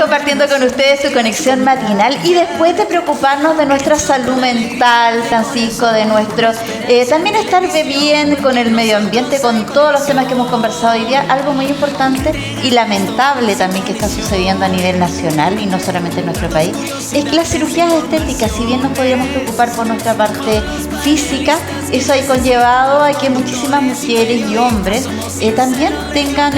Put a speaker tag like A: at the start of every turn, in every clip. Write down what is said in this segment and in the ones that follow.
A: compartiendo con ustedes su conexión matinal y después de preocuparnos de nuestra salud mental, Francisco, de nuestro también estar bien con el medio ambiente, con todos los temas que hemos conversado hoy día, algo muy importante y lamentable también que está sucediendo a nivel nacional y no solamente en nuestro país, es que las cirugías estéticas, si bien nos podríamos preocupar por nuestra parte física, eso ha conllevado a que muchísimas mujeres y hombres también tengan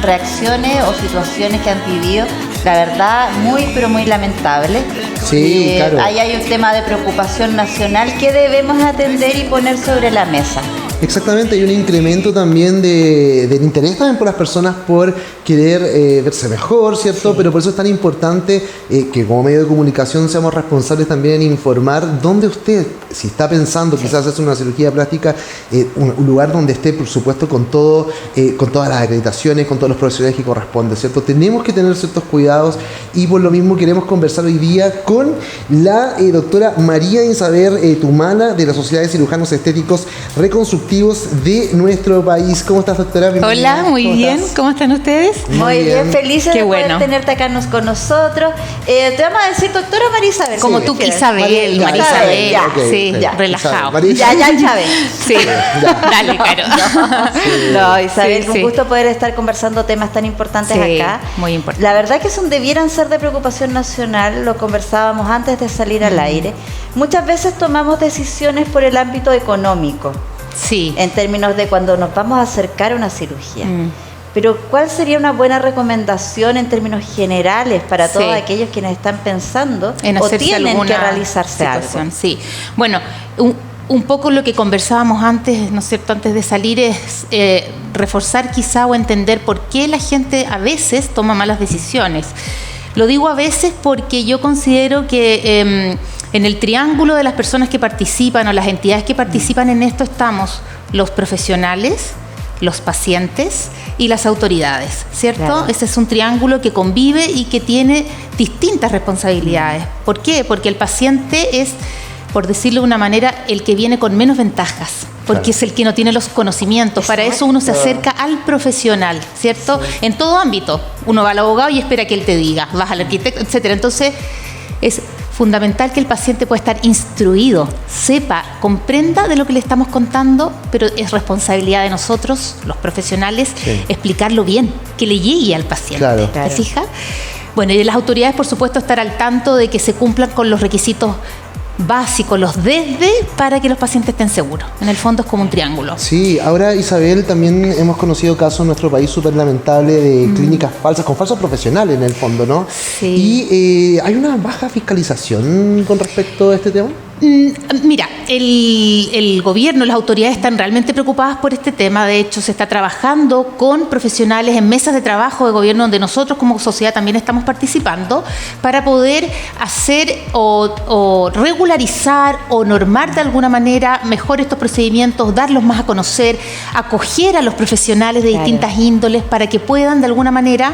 A: reacciones o situaciones que han vivido, la verdad, muy pero muy lamentable.
B: Sí, claro.
A: Ahí hay un tema de preocupación nacional que debemos atender y poner sobre la mesa.
B: Exactamente, hay un incremento también del interés también por las personas por querer verse mejor, ¿cierto? Sí. Pero por eso es tan importante que como medio de comunicación seamos responsables también en informar dónde usted, si está pensando quizás hacer una cirugía plástica, un lugar donde esté, por supuesto, con todas las acreditaciones, con todos los profesionales que corresponde, ¿cierto? Tenemos que tener ciertos cuidados y por lo mismo queremos conversar hoy día con la doctora María Isabel Tumala de la Sociedad de Cirujanos Estéticos Reconstructivos de nuestro país. ¿Cómo estás, doctora?
C: Bienvenida. Hola, muy bien. ¿Cómo están ustedes?
A: Muy bien, felices de poder tenerte acá con nosotros. Te vamos a decir doctora María Isabel.
C: Como tú, Isabel. María Isabel.
A: Ya,
C: sí, ya, relajado.
A: Ya, Isabel.
C: Sí, dale, claro.
A: No, Isabel, un gusto poder estar conversando temas tan importantes acá.
C: Muy importante.
A: La verdad que debieran ser de preocupación nacional, lo conversábamos antes de salir al aire. Muchas veces tomamos decisiones por el ámbito económico.
C: Sí.
A: En términos de cuando nos vamos a acercar a una cirugía. Pero ¿cuál sería una buena recomendación en términos generales para todos aquellos quienes están pensando
C: en
A: o tienen que realizarse algo?
C: Sí. Bueno, un poco lo que conversábamos antes, ¿no es cierto?, antes de salir es reforzar quizá o entender por qué la gente a veces toma malas decisiones. Lo digo a veces porque yo considero que en el triángulo de las personas que participan o las entidades que participan en esto estamos los profesionales, los pacientes y las autoridades, ¿cierto? Claro. Ese es un triángulo que convive y que tiene distintas responsabilidades. ¿Por qué? Porque el paciente es, por decirlo de una manera, el que viene con menos ventajas, porque es el que no tiene los conocimientos. Para eso uno se acerca al profesional, ¿cierto? Sí. En todo ámbito. Uno va al abogado y espera que él te diga, vas al arquitecto, etcétera. Entonces, es fundamental que el paciente pueda estar instruido, sepa, comprenda de lo que le estamos contando, pero es responsabilidad de nosotros, los profesionales, explicarlo bien, que le llegue al paciente.
B: Claro.
C: ¿Te fijas? Bueno, y de las autoridades, por supuesto, estar al tanto de que se cumplan con los requisitos básicos, los desde, para que los pacientes estén seguros. En el fondo es como un triángulo.
B: Sí, ahora, Isabel, también hemos conocido casos en nuestro país súper lamentable de clínicas falsas, con falsos profesionales en el fondo, ¿no?
C: Sí.
B: Y hay una baja fiscalización con respecto a este tema.
C: Mira, el gobierno, las autoridades están realmente preocupadas por este tema. De hecho, se está trabajando con profesionales en mesas de trabajo de gobierno donde nosotros como sociedad también estamos participando para poder hacer o regularizar o normar de alguna manera mejor estos procedimientos, darlos más a conocer, acoger a los profesionales de distintas índoles para que puedan de alguna manera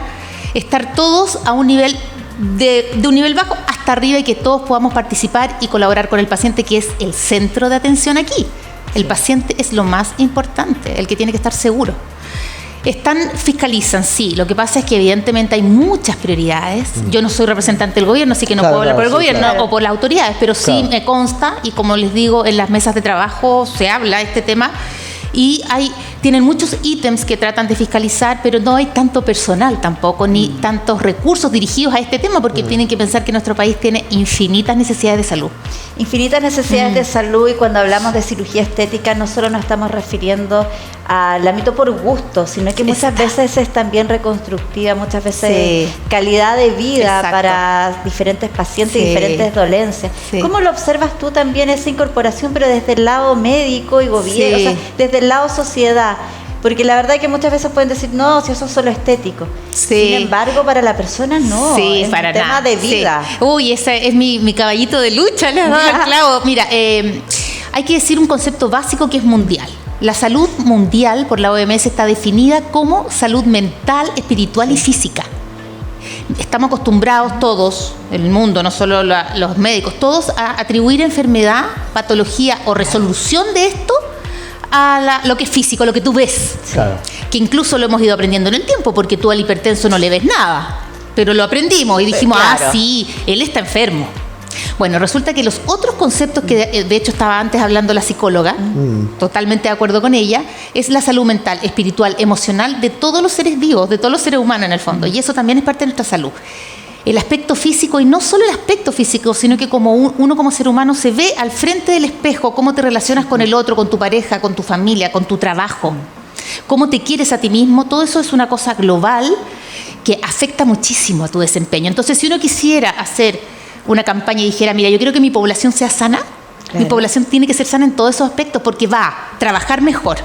C: estar todos a un nivel de un nivel bajo hasta arriba y que todos podamos participar y colaborar con el paciente, que es el centro de atención aquí. El paciente es lo más importante, el que tiene que estar seguro. Fiscalizan, sí. Lo que pasa es que evidentemente hay muchas prioridades. Yo no soy representante del gobierno, así que no puedo hablar por el gobierno o por las autoridades, pero sí me consta, y como les digo, en las mesas de trabajo se habla de este tema. Y tienen muchos ítems que tratan de fiscalizar, pero no hay tanto personal tampoco, ni tantos recursos dirigidos a este tema, porque tienen que pensar que nuestro país tiene infinitas necesidades de salud.
A: Infinitas necesidades de salud, y cuando hablamos de cirugía estética no solo nos estamos refiriendo al ámbito por gusto, sino que muchas veces es también reconstructiva, muchas veces calidad de vida para diferentes pacientes y diferentes dolencias. ¿Cómo lo observas tú también esa incorporación, pero desde el lado médico y gobierno, o sea, desde el lado sociedad? Porque la verdad es que muchas veces pueden decir, no, si eso es solo estético. Sin embargo, para la persona no, es
C: para
A: un tema de vida.
C: Uy, ese es mi caballito de lucha, le has dado al clavo. Mira, hay que decir un concepto básico que es mundial. La salud mundial por la OMS está definida como salud mental, espiritual y física. Estamos acostumbrados todos, el mundo, no solo los médicos, todos a atribuir enfermedad, patología o resolución de esto a lo que es físico, lo que tú ves.
B: Claro.
C: Que incluso lo hemos ido aprendiendo en el tiempo, porque tú al hipertenso no le ves nada, pero lo aprendimos y dijimos,
A: Claro.
C: sí, él está enfermo. Bueno, resulta que los otros conceptos que de hecho estaba antes hablando la psicóloga, totalmente de acuerdo con ella, es la salud mental, espiritual, emocional de todos los seres vivos, de todos los seres humanos en el fondo, y eso también es parte de nuestra salud. El aspecto físico, y no solo el aspecto físico, sino que como uno como ser humano se ve al frente del espejo, cómo te relacionas con el otro, con tu pareja, con tu familia, con tu trabajo, cómo te quieres a ti mismo, todo eso es una cosa global que afecta muchísimo a tu desempeño. Entonces, si uno quisiera hacer una campaña y dijera, mira, yo quiero que mi población sea sana, mi población tiene que ser sana en todos esos aspectos porque va a trabajar mejor,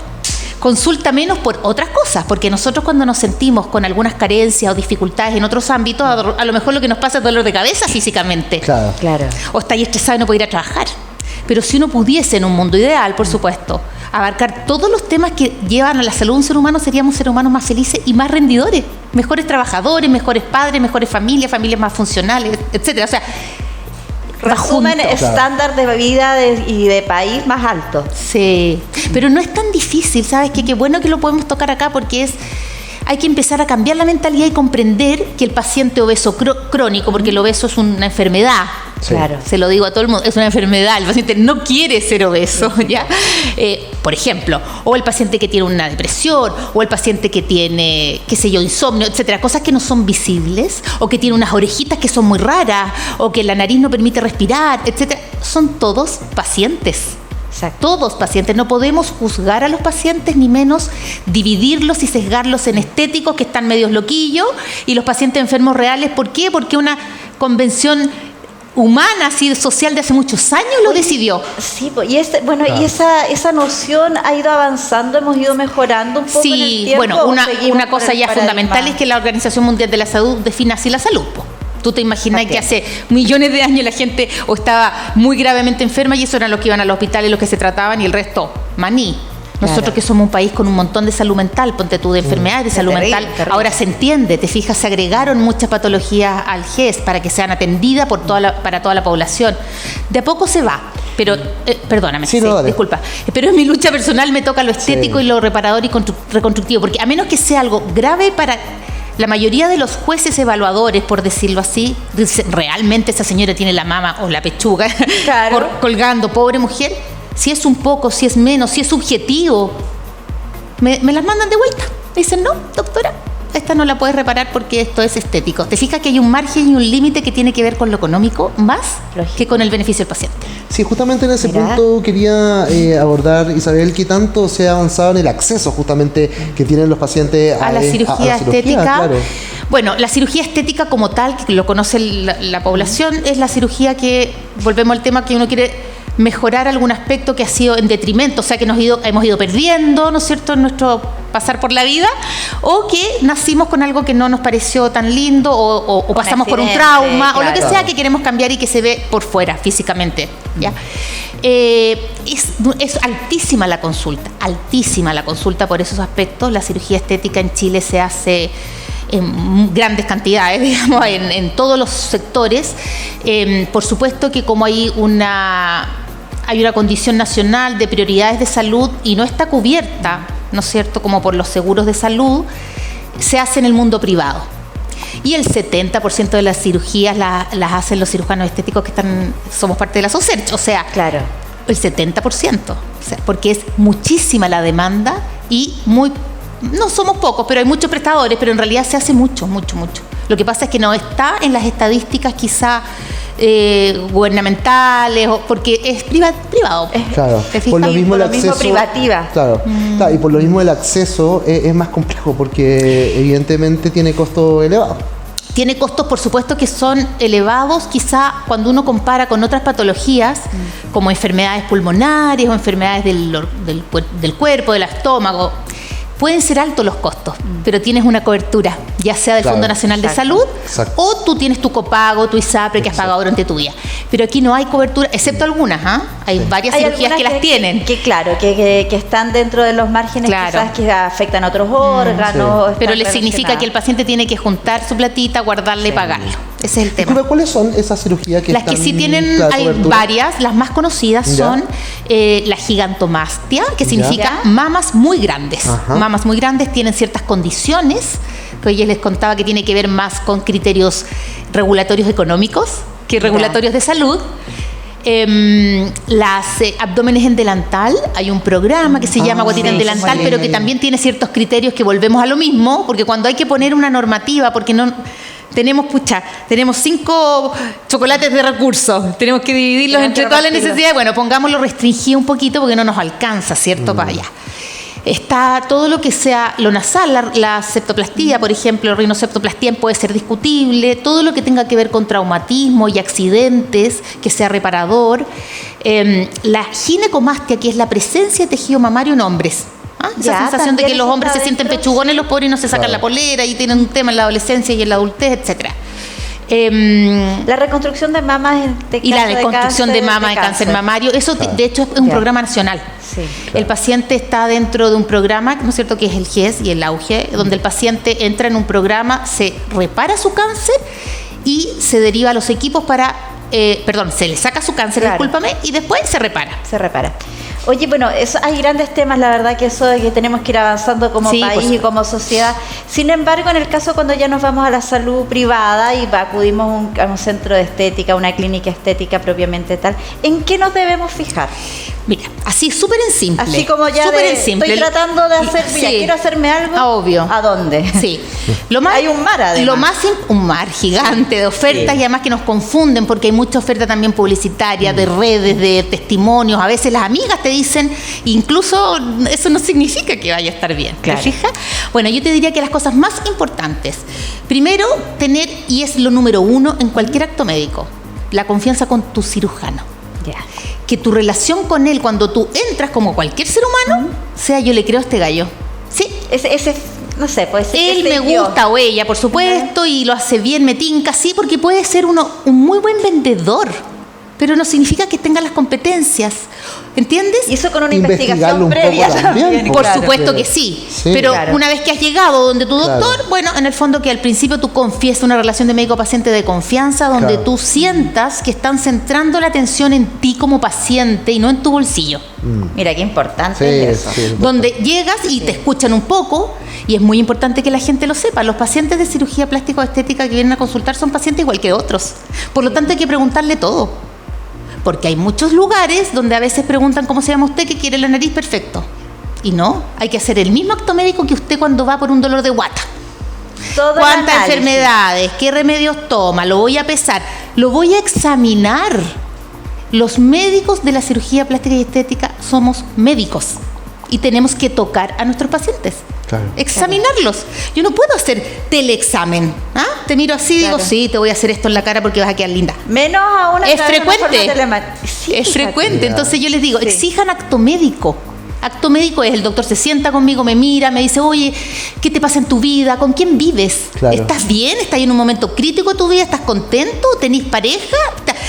C: consulta menos por otras cosas, porque nosotros cuando nos sentimos con algunas carencias o dificultades en otros ámbitos, a lo mejor lo que nos pasa es dolor de cabeza físicamente.
B: Claro.
A: Claro.
C: O está ahí estresado y no puede ir a trabajar. Pero si uno pudiese, en un mundo ideal, por supuesto, abarcar todos los temas que llevan a la salud de un ser humano, seríamos seres humanos más felices y más rendidores, mejores trabajadores, mejores padres, mejores familias más funcionales, etcétera. O sea,
A: Resumen,
C: junto.
A: estándar de vida y de país más alto.
C: Sí, pero no es tan difícil, ¿sabes? Qué bueno que lo podemos tocar acá porque hay que empezar a cambiar la mentalidad y comprender que el paciente obeso crónico, porque el obeso es una enfermedad,
B: Sí.
A: Claro.
C: se lo digo a todo el mundo, es una enfermedad, el paciente no quiere ser obeso, ¿ya? Por ejemplo, o el paciente que tiene una depresión, o el paciente que tiene, qué sé yo, insomnio, etcétera, cosas que no son visibles, o que tiene unas orejitas que son muy raras, o que la nariz no permite respirar, etcétera, son todos pacientes.
A: Exacto.
C: Todos pacientes, no podemos juzgar a los pacientes ni menos dividirlos y sesgarlos en estéticos que están medios loquillos y los pacientes enfermos reales. ¿Por qué? Porque una convención humana, así social de hace muchos años lo decidió.
A: Sí, y esa noción ha ido avanzando, hemos ido mejorando un poco en el
C: Sí,
A: tiempo.
C: bueno,
A: ¿O
C: una
A: seguimos
C: cosa
A: con el
C: ya fundamental
A: paradigma?
C: es que la Organización Mundial de la Salud define así la salud, po. Tú te imaginas
A: Ok.
C: que hace millones de años la gente o estaba muy gravemente enferma y eso eran los que iban al hospital y los que se trataban y el resto, maní. Nosotros
A: Claro.
C: que somos un país con un montón de salud mental, ponte tú de enfermedades de salud
A: Terrible,
C: mental,
A: terrible.
C: ahora se entiende, te fijas, se agregaron muchas patologías al GES para que sean atendidas para toda la población. De a poco se va, pero, perdóname,
B: Sí, no, dale.
C: disculpa, pero en mi lucha personal me toca lo estético
B: Sí.
C: y lo reparador y reconstructivo, porque a menos que sea algo grave para la mayoría de los jueces evaluadores, por decirlo así, dicen, realmente esa señora tiene la mama o la pechuga
A: Claro.
C: colgando, pobre mujer, si es un poco, si es menos, si es subjetivo, me las mandan de vuelta. Me dicen, no, doctora, esta no la puedes reparar porque esto es estético. ¿Te fijas que hay un margen y un límite que tiene que ver con lo económico más
A: Lógico.
C: que con el beneficio del paciente?
B: Sí, justamente en ese
A: Mira.
B: punto quería abordar, Isabel, qué tanto se ha avanzado en el acceso justamente que tienen los pacientes
C: A la cirugía estética.
B: Claro.
C: Bueno, la cirugía estética como tal, que lo conoce la población, es la cirugía que, volvemos al tema, que uno quiere mejorar algún aspecto que ha sido en detrimento, o sea que hemos ido perdiendo, ¿no es cierto?, en nuestro pasar por la vida, o que nacimos con algo que no nos pareció tan lindo, o pasamos por un
A: accidente,
C: trauma, o lo que
A: claro.
C: sea que queremos cambiar y que se ve por fuera, físicamente, ¿ya? Es altísima la consulta por esos aspectos. La cirugía estética en Chile se hace en grandes cantidades, digamos, en todos los sectores. Por supuesto que como hay una condición nacional de prioridades de salud y no está cubierta, ¿no es cierto?, como por los seguros de salud, se hace en el mundo privado. Y el 70% de las cirugías las hacen los cirujanos estéticos que somos parte de la SOCERCH, o sea,
A: Claro.
C: el 70%, o sea, porque es muchísima la demanda y no somos pocos, pero hay muchos prestadores, pero en realidad se hace mucho. Lo que pasa es que no está en las estadísticas quizá gubernamentales, porque es privado.
B: Claro,
C: ¿Te fijas?
B: por lo mismo el
A: por lo mismo
B: acceso.
A: privativa.
B: Claro, claro, y por lo mismo el acceso es más complejo porque evidentemente tiene costo elevado.
C: Tiene costos, por supuesto, que son elevados, quizá cuando uno compara con otras patologías, como enfermedades pulmonares o enfermedades del cuerpo, del estómago. Pueden ser altos los costos, pero tienes una cobertura, ya sea del
B: Claro.
C: Fondo Nacional de
A: Exacto.
C: Salud,
B: Exacto.
C: o tú tienes tu copago, tu ISAPRE que has pagado durante tu vida. Pero aquí no hay cobertura, excepto algunas, ¿ah? Hay varias
A: Hay
C: cirugías
A: algunas
C: que las tienen.
A: Que están dentro de los márgenes
C: Claro.
A: quizás que afectan a otros órganos. están
C: Pero le significa
A: relacionadas.
C: que el paciente tiene que juntar su platita, guardarla y pagarlo. Ese es el tema.
B: Disculpa, ¿cuáles son esas cirugías que
C: Las que
B: están,
C: sí tienen,
B: claro,
C: hay
B: cobertura?
C: varias, las más conocidas
B: Ya.
C: son la gigantomastia, que
B: Ya.
C: significa mamas muy grandes.
B: Ajá.
C: Mamas muy grandes tienen ciertas condiciones que hoy les contaba que tiene que ver más con criterios regulatorios económicos que regulatorios de salud. Las abdómenes en delantal, hay un programa que se llama Guatita en delantal, pero que también tiene ciertos criterios que volvemos a lo mismo, porque cuando hay que poner una normativa, porque no tenemos 5 chocolates de recursos, tenemos que dividirlos entre todas las necesidades, bueno, pongámoslo restringido un poquito porque no nos alcanza, ¿cierto? Para allá. Está todo lo que sea lo nasal, la septoplastía, por ejemplo, rinoseptoplastía puede ser discutible, todo lo que tenga que ver con traumatismo y accidentes, que sea reparador. La ginecomastia, que es la presencia de tejido mamario en hombres. Esa sensación de que los hombres se sienten pechugones, los pobres, y no se sacan la polera y tienen un tema en la adolescencia y en la adultez, etcétera.
A: La reconstrucción de mamas
C: y la reconstrucción de mama de cáncer mamario, eso de hecho es un programa nacional.
A: Sí,
C: el paciente está dentro de un programa, ¿no es cierto?, que es el GES y el AUGE, donde el paciente entra en un programa, se repara su cáncer y se deriva a los equipos para, se le saca su cáncer, discúlpame, y después se repara.
A: Oye, bueno, hay grandes temas, la verdad que eso de que tenemos que ir avanzando como país y como sociedad. Sin embargo, en el caso cuando ya nos vamos a la salud privada y acudimos a un centro de estética, una clínica estética propiamente tal, ¿en qué nos debemos fijar?
C: Mira, así súper en simple.
A: Así como ya estoy tratando de hacer, quiero hacerme algo.
C: Obvio.
A: ¿A dónde?
C: Sí.
A: Hay un mar además.
C: Un mar gigante de ofertas y además que nos confunden porque hay mucha oferta también publicitaria, de redes, de testimonios. A veces las amigas te dicen, incluso eso no significa que vaya a estar bien. ¿Te fijas? Bueno, yo te diría que las cosas más importantes, primero, tener, y es lo número 1 en cualquier acto médico, la confianza con tu cirujano. Que tu relación con él, cuando tú entras como cualquier ser humano, sea yo le creo a este gallo. ¿Sí?
A: Ese no sé, puede ser.
C: Él me gusta o ella, por supuesto, y lo hace bien, me tinca, sí, porque puede ser un muy buen vendedor, pero no significa que tenga las competencias. ¿Entiendes?
A: Y eso con una investigación previa también.
C: Por supuesto que sí. Pero una vez que has llegado donde tu doctor, bueno, en el fondo que al principio tú confíes una relación de médico-paciente de confianza, donde tú sientas que están centrando la atención en ti como paciente y no en tu bolsillo.
A: Mira, qué importante es eso.
C: Donde llegas y te escuchan un poco, y es muy importante que la gente lo sepa. Los pacientes de cirugía plástica o estética que vienen a consultar son pacientes igual que otros. Por lo tanto, hay que preguntarle todo. Porque hay muchos lugares donde a veces preguntan cómo se llama usted, que quiere la nariz, perfecto. Y no, hay que hacer el mismo acto médico que usted cuando va por un dolor de guata. ¿Cuántas enfermedades? ¿Qué remedios toma? Lo voy a pesar, lo voy a examinar. Los médicos de la cirugía plástica y estética somos médicos y tenemos que tocar a nuestros pacientes. Examinarlos. Yo no puedo hacer teleexamen. Te miro así y digo, sí, te voy a hacer esto en la cara porque vas a quedar linda.
A: Menos aún.
C: Es frecuente. Es frecuente. Entonces yo les digo, exijan acto médico. Acto médico es el doctor se sienta conmigo, me mira, me dice, oye, ¿qué te pasa en tu vida? ¿Con quién vives? ¿Estás bien? ¿Estás en un momento crítico de tu vida? ¿Estás contento? ¿Tenés pareja?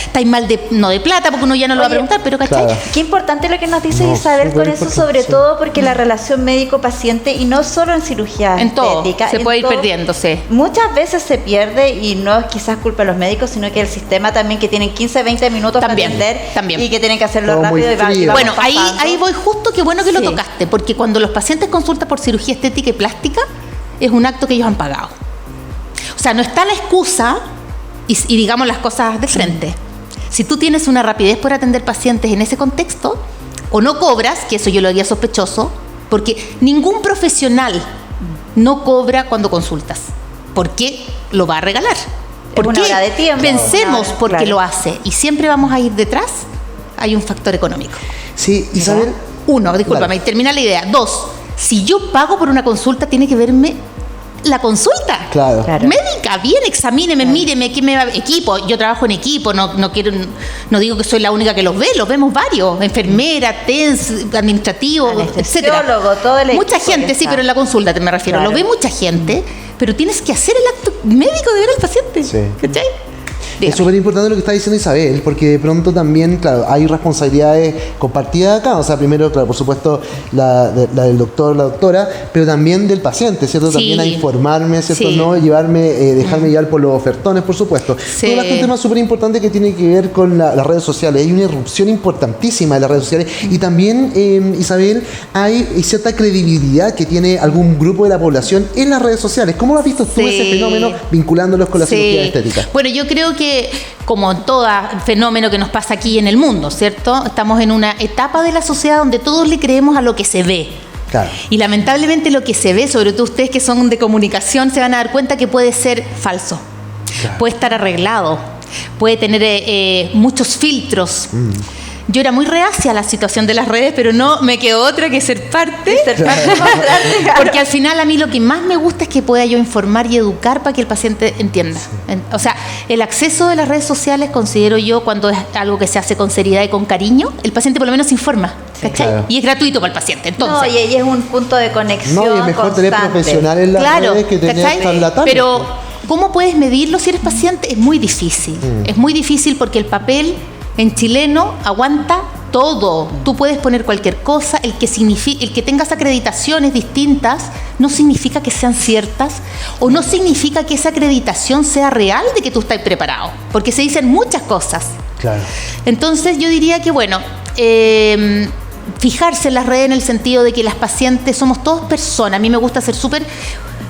C: ¿Estás mal no de plata? Porque uno ya no lo va a preguntar, pero ¿cachai?
A: Qué importante lo que nos dice Isabel con eso, sobre todo porque la relación médico-paciente, y no solo en cirugía estética,
C: se puede ir perdiéndose.
A: Muchas veces se pierde, y no es quizás culpa de los médicos, sino que el sistema también, que tienen 15, 20 minutos para atender y que tienen que hacerlo rápido. Y
C: bueno, ahí voy justo, qué bueno que lo tocaste, porque cuando los pacientes consultan por cirugía estética y plástica, es un acto que ellos han pagado. O sea, no está la excusa y digamos las cosas de frente. Si tú tienes una rapidez por atender pacientes en ese contexto, o no cobras, que eso yo lo haría sospechoso, porque ningún profesional no cobra cuando consultas. ¿Por qué lo va a regalar? ¿Por qué?
A: Hora de tiempo.
C: Pensemos por qué lo hace, y siempre vamos a ir detrás. Hay un factor económico.
B: Sí, Isabel.
C: 1, discúlpame, termina la idea. 2, si yo pago por una consulta, tiene que verme la consulta. Médica, bien, examíneme, míreme, ¿qué me va? Equipo, yo trabajo en equipo, no digo que soy la única que los vemos varios, enfermera, TENS, administrativo, etcétera.
A: Todo el equipo.
C: Mucha gente, sí, pero en la consulta me refiero, lo ve mucha gente, pero tienes que hacer el acto médico de ver al paciente. ¿Cachai?
B: Es súper importante lo que está diciendo Isabel, porque de pronto también, claro, hay responsabilidades compartidas acá. O sea, primero, claro, por supuesto, la del doctor, la doctora, pero también del paciente, ¿cierto?
C: Sí.
B: También a informarme, ¿cierto?
C: Sí.
B: No llevarme, dejarme llevar por los ofertones, por supuesto.
C: Sí.
B: Tú hablaste un tema súper importante que tiene que ver con las redes sociales. Hay una irrupción importantísima de las redes sociales y también, Isabel, hay cierta credibilidad que tiene algún grupo de la población en las redes sociales. ¿Cómo has visto tú ese fenómeno vinculándolos con la cirugía estética?
C: Bueno, yo creo que como en todo fenómeno que nos pasa aquí en el mundo, ¿cierto? Estamos en una etapa de la sociedad donde todos le creemos a lo que se ve.
B: Claro.
C: Y lamentablemente lo que se ve, sobre todo ustedes que son de comunicación, se van a dar cuenta que puede ser falso. Claro. Puede estar arreglado, puede tener muchos filtros. Yo era muy reacia a la situación de las redes, pero no me quedó otra que ser parte. Porque al final a mí lo que más me gusta es que pueda yo informar y educar para que el paciente entienda. O sea, el acceso de las redes sociales, considero yo, cuando es algo que se hace con seriedad y con cariño, el paciente por lo menos se informa. ¿Cachai? Claro. Y es gratuito para el paciente. Entonces,
A: no, y es un punto de conexión.
B: No, y es mejor
A: constante.
B: tener profesionales en las redes que tener charlatanes.
C: Pero, ¿cómo puedes medirlo si eres paciente? Es muy difícil. Es muy difícil porque el papel en chileno aguanta todo. Tú puedes poner cualquier cosa. El que tengas acreditaciones distintas no significa que sean ciertas o no significa que esa acreditación sea real de que tú estás preparado. Porque se dicen muchas cosas.
B: Claro.
C: Entonces yo diría que, bueno, fijarse en las redes en el sentido de que las pacientes somos todos personas. A mí me gusta ser súper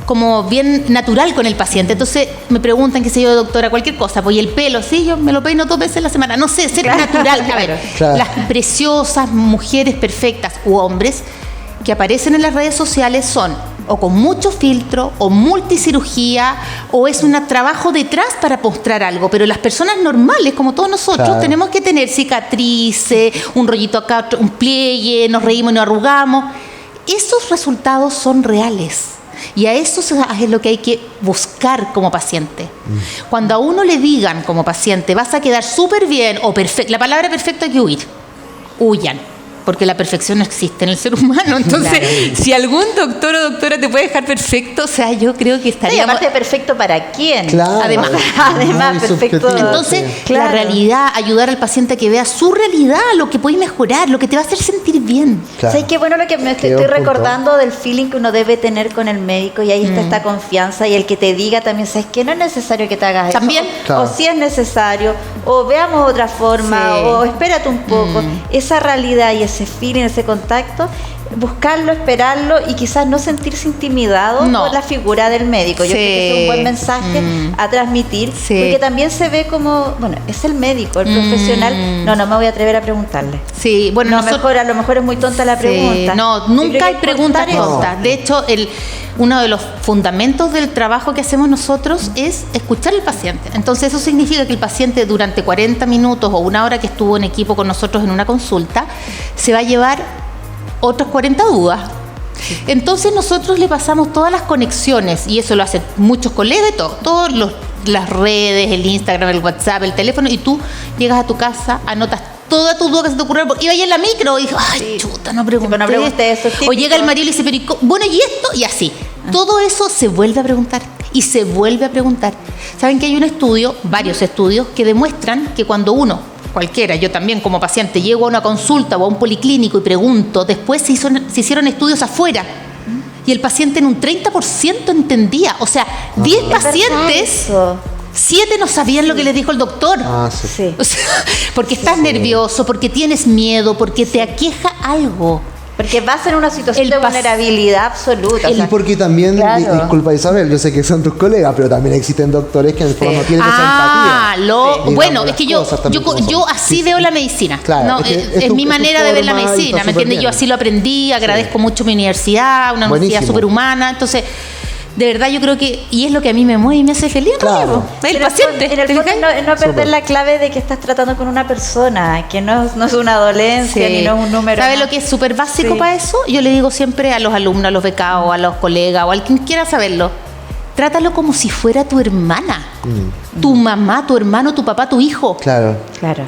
C: como bien natural con el paciente. Entonces me preguntan, qué sé yo, doctora, cualquier cosa, pues, y el pelo, sí, yo me lo peino 2 veces a la semana. No sé, ser natural. A ver, las preciosas mujeres perfectas u hombres que aparecen en las redes sociales son o con mucho filtro, o multicirugía, o es un trabajo detrás para mostrar algo. Pero las personas normales, como todos nosotros, tenemos que tener cicatrices, un rollito acá, un pliegue, nos reímos y nos arrugamos. Esos resultados son reales. Y a eso es lo que hay que buscar como paciente. Cuando a uno le digan como paciente, vas a quedar súper bien o perfecto, la palabra perfecto hay que huir. Huyan. Porque la perfección no existe en el ser humano. Entonces, si algún doctor o doctora te puede dejar perfecto, o sea, yo creo que estaríamos...
A: Y aparte, perfecto para quién.
B: Claro.
C: Además,
A: perfecto.
C: Entonces, la realidad, ayudar al paciente a que vea su realidad, lo que puede mejorar, lo que te va a hacer sentir bien.
A: Claro. ¿Sabes qué bueno lo que me estoy recordando del feeling que uno debe tener con el médico? Y ahí está esta confianza y el que te diga también, ¿sabes qué? No es necesario que te hagas
C: ¿También?
A: eso. O si es necesario, o veamos otra forma, o espérate un poco. Esa realidad y ese feeling, ese contacto, buscarlo, esperarlo y quizás no sentirse intimidado por la figura del médico. Yo creo que es un buen mensaje a transmitir, porque también se ve como, bueno, es el médico, el profesional. No me voy a atrever a preguntarle.
C: Sí, bueno,
A: a lo mejor es muy tonta la pregunta.
C: No, nunca hay preguntas tontas. De hecho, uno de los fundamentos del trabajo que hacemos nosotros es escuchar al paciente. Entonces eso significa que el paciente durante 40 minutos o 1 hora que estuvo en equipo con nosotros en una consulta, se va a llevar otras 40 dudas. Entonces nosotros le pasamos todas las conexiones, y eso lo hacen muchos colegas, todas las redes, el Instagram, el WhatsApp, el teléfono, y tú llegas a tu casa, anotas toda tu duda que se te ocurrió, iba ahí en la micro y dijo, ay, chuta, no pregunté eso. O llega el marido y dice, pero bueno, ¿y esto? Y así. Todo eso se vuelve a preguntar y se vuelve a preguntar. ¿Saben que hay varios estudios que demuestran que cuando uno, cualquiera, yo también como paciente, llego a una consulta o a un policlínico y pregunto, después se hicieron estudios afuera y el paciente en un 30% entendía. O sea, 10 pacientes... 7 no sabían lo que les dijo el doctor.
B: Sí.
C: O sea, porque estás nervioso, porque tienes miedo, porque te aqueja algo.
A: Porque vas en una situación de vulnerabilidad absoluta.
B: Y porque también, disculpa Isabel, yo sé que son tus colegas, pero también existen doctores que en el fondo no tienen esa empatía.
C: Bueno, es que yo así veo la medicina.
B: Claro,
C: no, es mi manera de ver la medicina, ¿me entiendes? Yo así lo aprendí, agradezco mucho mi universidad, una universidad superhumana, entonces... De verdad yo creo que, y es lo que a mí me mueve y me hace feliz, el paciente.
A: En el fondo no perder la clave de que estás tratando con una persona, que no es una dolencia ni no es un número.
C: ¿Sabes lo que es súper básico para eso? Yo le digo siempre a los alumnos, a los becados, a los colegas o a quien quiera saberlo, trátalo como si fuera tu hermana, tu mamá, tu hermano, tu papá, tu hijo.
B: Claro.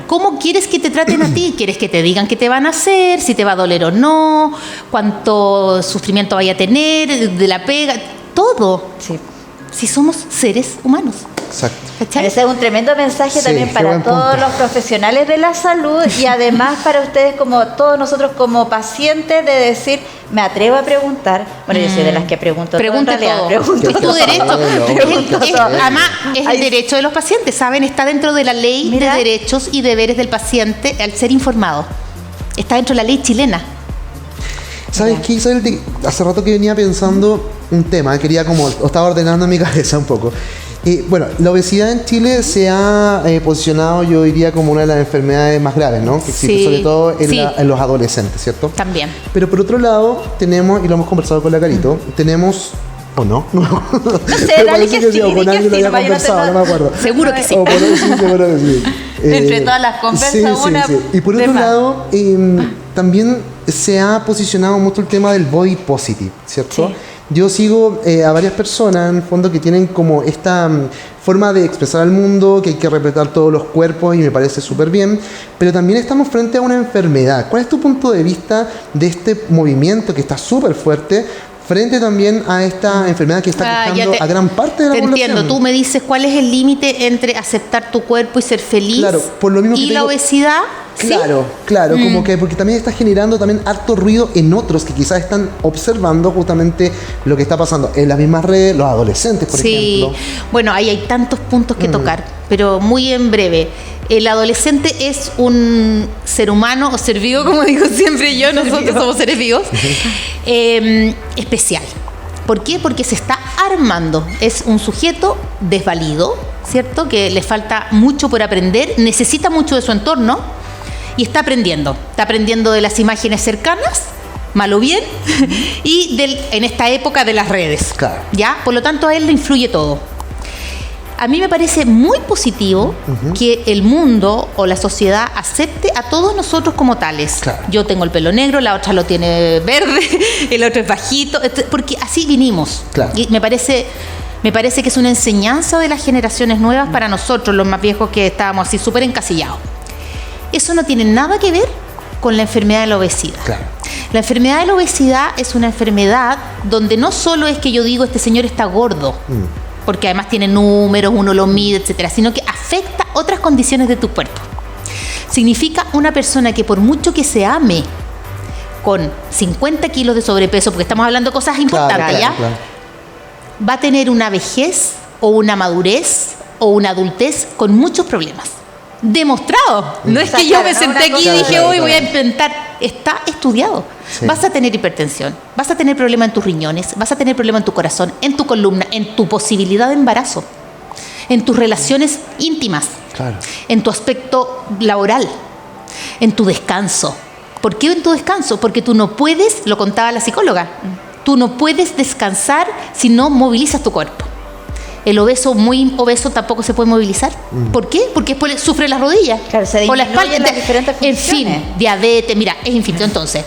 C: ¿Cómo quieres que te traten a ti? ¿Quieres que te digan qué te van a hacer, si te va a doler o no, cuánto sufrimiento vaya a tener, de la pega? Todo. Si somos seres humanos.
B: Exacto.
C: ¿Cachai?
A: Ese es un tremendo mensaje
B: Sí,
A: también
B: qué
A: para
B: buen
A: todos
B: punto.
A: los profesionales de la salud y además para ustedes como todos nosotros como pacientes de decir, me atrevo a preguntar. Bueno, yo soy de las que pregunto
C: Pregunte
A: todo. En realidad,
C: todo.
A: Pregunto
C: Es tu
A: todo.
C: derecho.
A: Pregunto todo.
C: Además, es el
A: Ay,
C: derecho de los pacientes, ¿saben? Está dentro de la ley
A: Mira.
C: de derechos y deberes del paciente al ser informado. Está dentro de la ley chilena.
B: ¿Sabes qué, Isabel? Hace rato que venía pensando un tema, quería como, lo estaba ordenando en mi cabeza un poco. Bueno, la obesidad en Chile se ha posicionado, yo diría, como una de las enfermedades más graves, ¿no? Que existe,
C: Sí,
B: sobre todo en,
C: sí.
B: en los adolescentes, ¿cierto?
C: También.
B: Pero por otro lado, tenemos, y lo hemos conversado con la Carito, tenemos, ¿o no? No
A: sé,
B: Me
A: dale
B: parece
A: que
B: sí,
A: sí,
B: o con
A: di que
B: alguien lo
A: sí,
B: había
A: no vaya a
B: conversado,
A: tener-
B: no me acuerdo.
C: Seguro que sí.
B: O por sí, seguro que sí.
A: Entre todas las conversas, una
B: Y por
A: de
B: otro
A: más.
B: lado, también se ha posicionado mucho el tema del body positive, ¿cierto?
A: Sí.
B: Yo sigo a varias personas, en el fondo, que tienen como esta forma de expresar al mundo, que hay que respetar todos los cuerpos y me parece súper bien, pero también estamos frente a una enfermedad. ¿Cuál es tu punto de vista de este movimiento que está súper fuerte frente también a esta enfermedad que está afectando a gran parte de la
C: Te
B: población?
C: entiendo. Tú me dices cuál es el límite entre aceptar tu cuerpo y ser feliz
B: Claro, por lo mismo que
C: y
B: te
C: la
B: digo-
C: obesidad. ¿sí?
B: Claro, como que porque también está generando también harto ruido en otros que quizás están observando justamente lo que está pasando en las mismas redes, los adolescentes, por
C: Sí,
B: ejemplo.
C: bueno, ahí hay tantos puntos que tocar, pero muy en breve. El adolescente es un ser humano o ser vivo, como digo siempre yo, nosotros somos seres vivos, especial. ¿Por qué? Porque se está armando. Es un sujeto desvalido, ¿cierto? Que le falta mucho por aprender, necesita mucho de su entorno y está aprendiendo. Está aprendiendo de las imágenes cercanas, mal o bien, y en esta época de las redes.
B: Claro.
C: ¿Ya? Por lo tanto, a él le influye todo. A mí me parece muy positivo que el mundo o la sociedad acepte a todos nosotros como tales.
B: Claro.
C: Yo tengo el pelo negro, la otra lo tiene verde, el otro es bajito, porque así vinimos.
B: Claro.
C: Y me parece que es una enseñanza de las generaciones nuevas para nosotros, los más viejos que estábamos así súper encasillados. Eso no tiene nada que ver con la enfermedad de la obesidad.
B: Claro.
C: La enfermedad de la obesidad es una enfermedad donde no solo es que yo digo este señor está gordo, porque además tiene números, uno lo mide, etcétera, sino que afecta otras condiciones de tu cuerpo. Significa una persona que por mucho que se ame con 50 kilos de sobrepeso, porque estamos hablando de cosas importantes, ¿ya?
B: Claro.
C: Va a tener una vejez o una madurez o una adultez con muchos problemas. Demostrado. No es que yo me senté aquí y dije, hoy voy a inventar. Está estudiado.
B: Sí.
C: Vas a tener hipertensión, vas a tener problemas en tus riñones, vas a tener problemas en tu corazón, en tu columna, en tu posibilidad de embarazo, en tus relaciones íntimas,
B: Claro.
C: en tu aspecto laboral, en tu descanso. ¿Por qué en tu descanso? Porque tú no puedes, lo contaba la psicóloga, tú no puedes descansar si no movilizas tu cuerpo. El obeso, muy obeso, tampoco se puede movilizar. ¿Por qué? Porque después sufre las rodillas
A: Claro, se
C: o la
A: disminuyen
C: espalda.
A: las diferentes
C: En
A: funciones.
C: fin, diabetes, mira, es infinito. Entonces,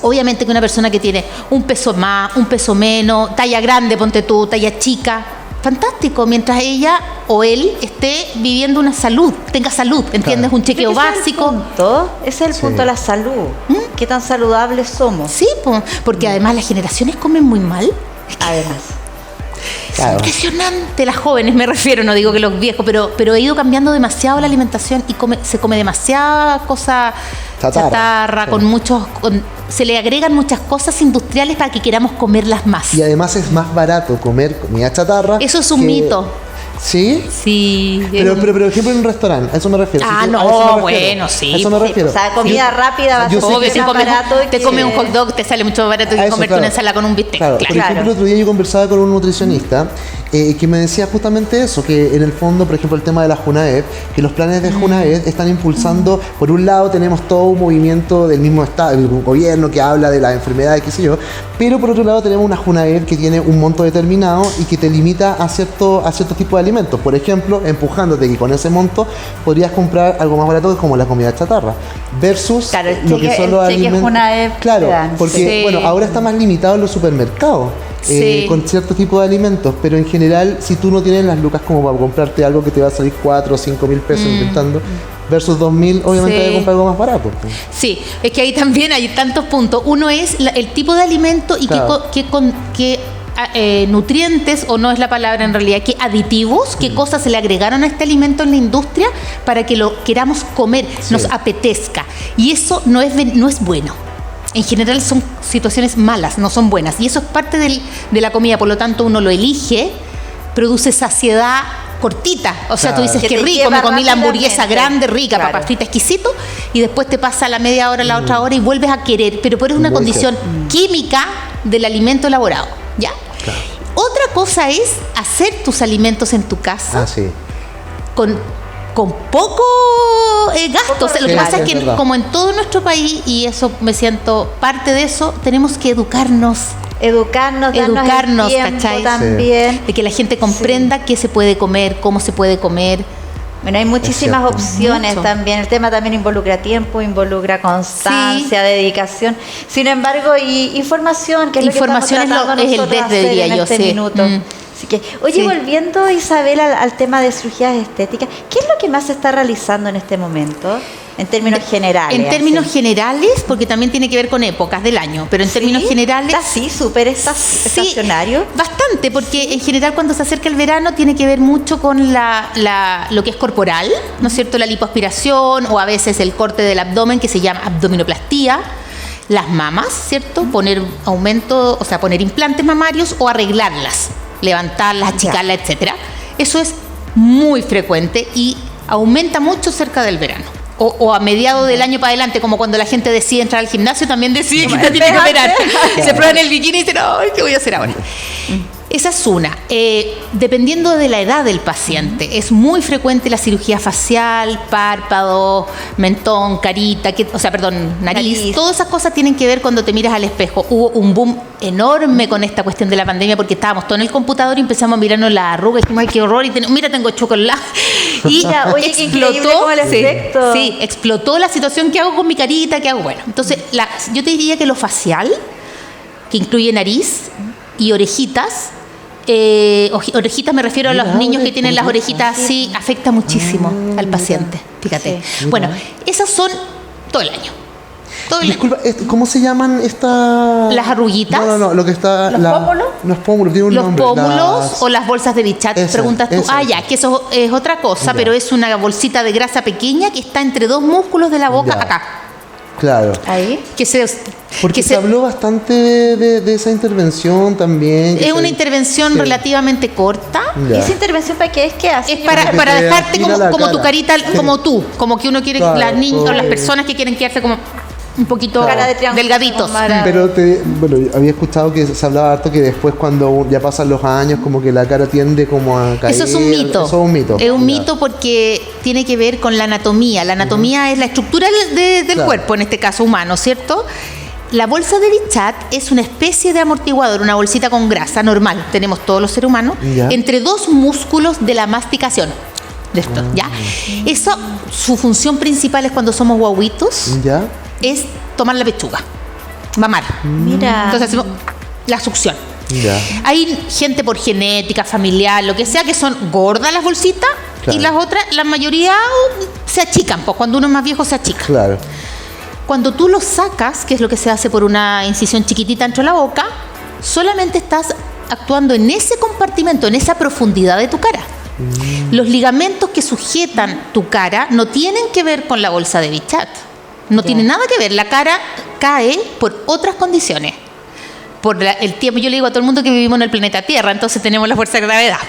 C: obviamente que una persona que tiene un peso más, un peso menos, talla grande, ponte tú, talla chica, fantástico, mientras ella o él esté viviendo una salud, tenga salud, ¿entiendes?
B: Claro.
C: Un chequeo básico.
A: Ese es el punto de la salud. ¿Qué tan saludables somos?
C: Sí, porque además las generaciones comen muy mal.
A: Además.
B: Claro.
C: Impresionante, las jóvenes me refiero, no digo que los viejos, pero he ido cambiando demasiado la alimentación y se come demasiada cosa chatarra,
B: sí.
C: Se le agregan muchas cosas industriales para que queramos comerlas más.
B: Y además es más barato comer comida chatarra.
C: Eso es un mito.
B: ¿Sí?
C: Sí.
B: Pero por ejemplo en un restaurante, a eso me refiero.
C: Ah,
B: Si tú-
C: no,
B: a eso me refiero.
C: bueno, sí.
B: A eso me
A: Sí,
B: refiero.
A: o sea, comida rápida va a
B: yo
A: ser
B: sé
C: Obvio,
B: que-
C: te comes,
A: barato
C: te
A: que-
C: comes un hot dog, te sale mucho más barato
B: A
C: que
B: eso,
C: comerte
B: claro.
C: una ensalada con un bistec.
B: Claro,
C: Claro.
B: por ejemplo, el otro día yo conversaba con un nutricionista que me decía justamente eso, que en el fondo, por ejemplo, el tema de la Junaed, que los planes de Junaed están impulsando, por un lado tenemos todo un movimiento del mismo estado, el gobierno que habla de las enfermedades, qué sé yo, pero por otro lado tenemos una Junaed que tiene un monto determinado y que te limita a cierto tipo de alimentos. Por ejemplo, empujándote que con ese monto podrías comprar algo más barato como la comida chatarra, versus
A: Claro, el
B: lo que
A: cheque-
B: son los
A: el cheque
B: alimentos.
A: Junaed
B: Claro,
A: te dan,
B: porque
C: sí.
B: bueno, ahora está más limitado en los supermercados.
C: Sí.
B: Con cierto tipo de alimentos, pero en general, si tú no tienes las lucas como para comprarte algo que te va a salir 4 o 5 mil pesos intentando, versus 2.000, obviamente
C: Sí.
B: vas a comprar algo más barato. Pues.
C: Sí, es que ahí también hay tantos puntos. Uno es el tipo de alimento y
B: Claro.
C: qué nutrientes, o no es la palabra en realidad, qué aditivos, qué cosas se le agregaron a este alimento en la industria para que lo queramos comer, nos apetezca. Y eso no es bueno. En general son situaciones malas, no son buenas. Y eso es parte de la comida, por lo tanto uno lo elige, produce saciedad cortita. O sea, tú dices, qué rico, me comí la hamburguesa grande, rica, papas fritas, exquisito, y después te pasa la media hora, la otra hora y vuelves a querer, pero por una condición química del alimento elaborado, ¿ya? Claro. Otra cosa es hacer tus alimentos en tu casa con poco gasto. O sea, lo que pasa es que como en todo nuestro país, y eso me siento parte de eso, tenemos que educarnos,
A: darnos tiempo, ¿cachai? También.
C: De que la gente comprenda qué se puede comer, cómo se puede comer.
A: Bueno, hay muchísimas opciones también. El tema también involucra tiempo, involucra constancia, dedicación. Sin embargo, información, que es
C: información
A: lo que estamos tratando nosotros de hacer en este minuto. Así que, oye, volviendo, Isabel, al tema de cirugías estéticas, ¿qué es lo que más se está realizando en este momento? En términos generales.
C: En términos generales, porque también tiene que ver con épocas del año, pero en términos generales...
A: ¿Está súper estacionario?
C: Bastante, porque en general cuando se acerca el verano tiene que ver mucho con lo que es corporal, ¿no es cierto? La lipoaspiración o a veces el corte del abdomen, que se llama abdominoplastía. Las mamas, ¿cierto? Poner implantes mamarios o arreglarlas, levantarlas, achicarlas, etcétera. Eso es muy frecuente y aumenta mucho cerca del verano. O a mediados del año para adelante, como cuando la gente decide entrar al gimnasio, también decide que tiene que operar. Se prueban el bikini y dicen, ¡ay, qué voy a hacer ahora! Esa es una. Dependiendo de la edad del paciente, es muy frecuente la cirugía facial, párpado, mentón, carita, nariz. Todas esas cosas tienen que ver cuando te miras al espejo. Hubo un boom enorme con esta cuestión de la pandemia porque estábamos todos en el computador y empezamos a mirarnos las arrugas y dijimos, ¡ay, qué horror! Mira, tengo chocolate. Y explotó. Explotó la situación. ¿Qué hago con mi carita? ¿Qué hago? Bueno, entonces yo te diría que lo facial, que incluye nariz y orejitas, orejitas me refiero a los niños que tienen las orejitas así, afecta muchísimo al paciente, fíjate. Bueno, esas son todo el año.
B: Disculpa, ¿cómo se llaman estas?
C: Las arruguitas.
B: No, lo que está...
A: ¿Los pómulos?
B: Los pómulos, tiene un nombre.
C: Los pómulos o las bolsas de Bichat, preguntas tú. Ya, que eso es otra cosa, pero es una bolsita de grasa pequeña que está entre dos músculos de la boca, acá.
B: Claro.
A: Ahí.
B: Porque se habló bastante de esa intervención también.
C: Es una intervención relativamente corta.
A: ¿Y esa intervención para qué es? ¿Qué hace?
C: Es para dejarte como tu carita, como que uno quiere, las niñas o las personas que quieren quedarse como un poquito delgaditos.
B: Pero había escuchado que se hablaba harto que después cuando ya pasan los años como que la cara tiende como a caer.
C: Eso es un mito. Es un mito porque tiene que ver con la anatomía. La anatomía es la estructura del cuerpo, en este caso humano, ¿cierto? La bolsa de Bichat es una especie de amortiguador, una bolsita con grasa normal, tenemos todos los seres humanos, entre dos músculos de la masticación. ¿Ya? Eso, su función principal es cuando somos guaguitos. Es tomar la pechuga, mamar.
A: Mira.
C: Entonces hacemos la succión. Hay gente por genética, familiar, lo que sea, que son gordas las bolsitas y las otras, la mayoría se achican, pues cuando uno es más viejo se achica.
B: Claro.
C: Cuando tú lo sacas, que es lo que se hace por una incisión chiquitita dentro de la boca, solamente estás actuando en ese compartimento, en esa profundidad de tu cara. Los ligamentos que sujetan tu cara no tienen que ver con la bolsa de Bichat. No tiene nada que ver. La cara cae por otras condiciones. Por el tiempo. Yo le digo a todo el mundo que vivimos en el planeta Tierra, entonces tenemos la fuerza de gravedad.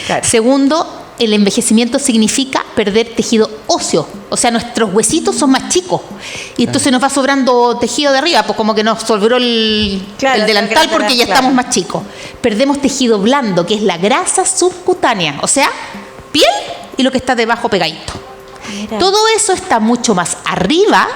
C: Claro. Segundo, el envejecimiento significa perder tejido óseo. O sea, nuestros huesitos son más chicos. Y entonces nos va sobrando tejido de arriba, pues como que nos sobró el delantal porque ya estamos más chicos. Perdemos tejido blando, que es la grasa subcutánea. O sea, piel y lo que está debajo pegadito. Mira. Todo eso está mucho más arriba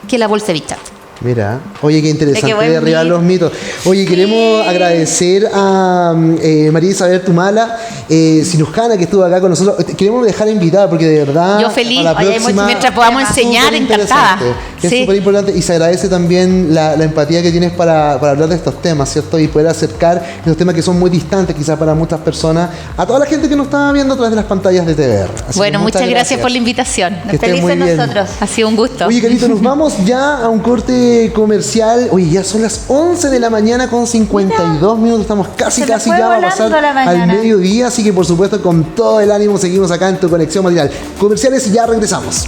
C: que la bolsa de Bichat.
B: Mira, oye, qué interesante derribar los mitos. Oye, queremos agradecer a María Isabel Tumala, cirujana que estuvo acá con nosotros. Queremos dejar invitada porque de verdad
C: yo feliz,
B: a la próxima,
C: mientras podamos enseñar, encantada.
B: Es
C: Sí.
B: súper importante y se agradece también la empatía que tienes para hablar de estos temas, ¿cierto? Y poder acercar estos temas que son muy distantes quizás para muchas personas a toda la gente que nos está viendo a través de las pantallas de TVR. Así
C: Bueno,
B: que
C: muchas gracias por la invitación.
B: Que estén muy
A: Felices
B: bien.
A: nosotros.
C: Ha sido un gusto.
B: Oye, Carito, nos vamos ya a un corte comercial. Oye, ya son las 11 de la mañana con 52 minutos. Estamos casi
A: Se me fue
B: ya va a
A: volando
B: pasar
A: la
B: al
A: mañana.
B: mediodía. Así que, por supuesto, con todo el ánimo seguimos acá en Tu Conexión Matinal. Comerciales y ya regresamos.